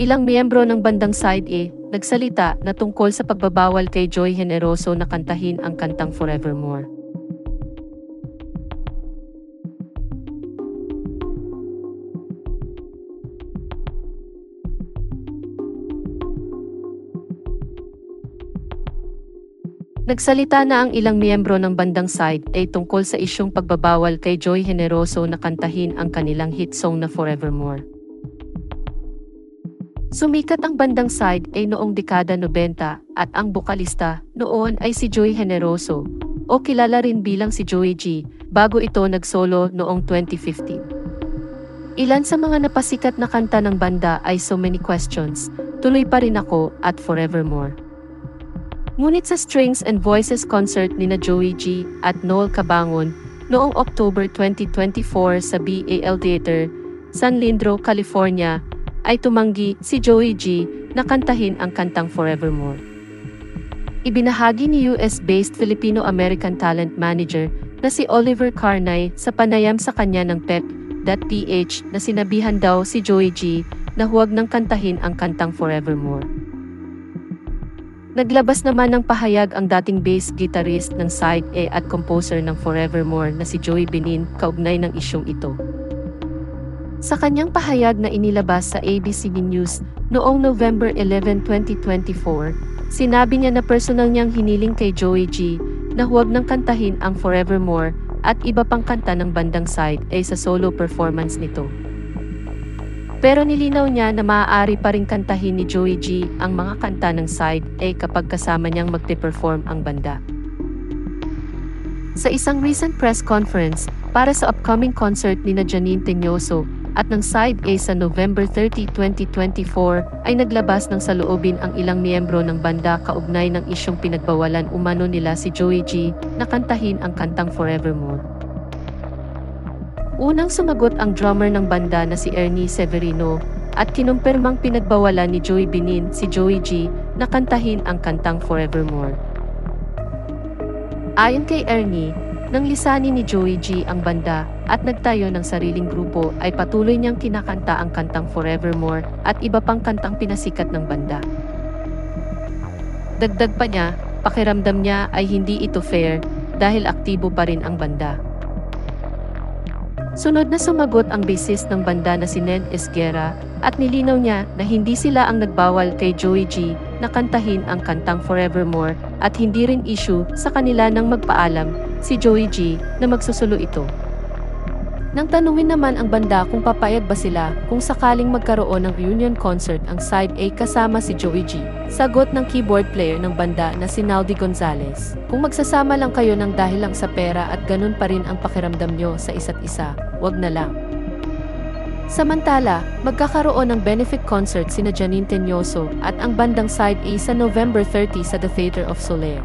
Ilang miyembro ng bandang Side A nagsalita na tungkol sa pagbabawal kay Joy Generoso na kantahin ang kantang Forevermore. Nagsalita na ang ilang miyembro ng bandang Side A tungkol sa isyung pagbabawal kay Joy Generoso na kantahin ang kanilang hit song na Forevermore. Sumikat ang bandang Side A noong dekada 90 at ang bokalista noon ay si Joy Generoso o kilala rin bilang si Joey G bago ito nagsolo noong 2015. Ilan sa mga napasikat na kanta ng banda ay So Many Questions, Tuloy Pa Rin Ako at Forevermore. Ngunit sa Strings and Voices concert ni na Joey G at Noel Cabangon noong October 2024 sa BAL Theater, San Leandro, California, ay tumanggi si Joey G na kantahin ang kantang Forevermore. Ibinahagi ni US-based Filipino-American talent manager na si Oliver Carnay sa panayam sa kanya ng Pep.ph na sinabihan daw si Joey G na huwag nang kantahin ang kantang Forevermore. Naglabas naman ng pahayag ang dating bass guitarist ng Side A at composer ng Forevermore na si Joey Benin kaugnay ng isyung ito. Sa kanyang pahayag na inilabas sa ABCD News noong November 11, 2024, sinabi niya na personal niyang hiniling kay Joey G na huwag nang kantahin ang Forevermore at iba pang kanta ng bandang Side A sa solo performance nito. Pero nilinaw niya na maaari pa ring kantahin ni Joey G ang mga kanta ng Side A kapag kasama niyang magte-perform ang banda. Sa isang recent press conference para sa upcoming concert ni na Janine Teñoso at ng Side A sa November 30, 2024, ay naglabas ng saloobin ang ilang miyembro ng banda kaugnay ng isyong pinagbawalan umano nila si Joey G na kantahin ang kantang Forevermore. Unang sumagot ang drummer ng banda na si Ernie Severino at kinumpirmang pinagbawalan ni Joey Benin si Joey G na kantahin ang kantang Forevermore. Ayon kay Ernie, nang lisanin ni Joey G ang banda at nagtayo ng sariling grupo ay patuloy niyang kinakanta ang kantang Forevermore at iba pang kantang pinasikat ng banda. Dagdag pa niya, pakiramdam niya ay hindi ito fair dahil aktibo pa rin ang banda. Sunod na sumagot ang bassist ng banda na si Nen Esguerra at nilinaw niya na hindi sila ang nagbawal kay Joey G na kantahin ang kantang Forevermore at hindi rin issue sa kanila nang magpaalam si Joey G na magsusulo ito. Nang tanungin naman ang banda kung papayag ba sila kung sakaling magkaroon ng reunion concert ang Side A kasama si Joey G, sagot ng keyboard player ng banda na si Naldy Gonzalez, kung magsasama lang kayo ng dahil lang sa pera at ganun pa rin ang pakiramdam nyo sa isa't isa, wag na lang. Samantala, magkakaroon ng benefit concert sina Janine Teñoso at ang bandang Side A sa November 30 sa The Theater of Soler.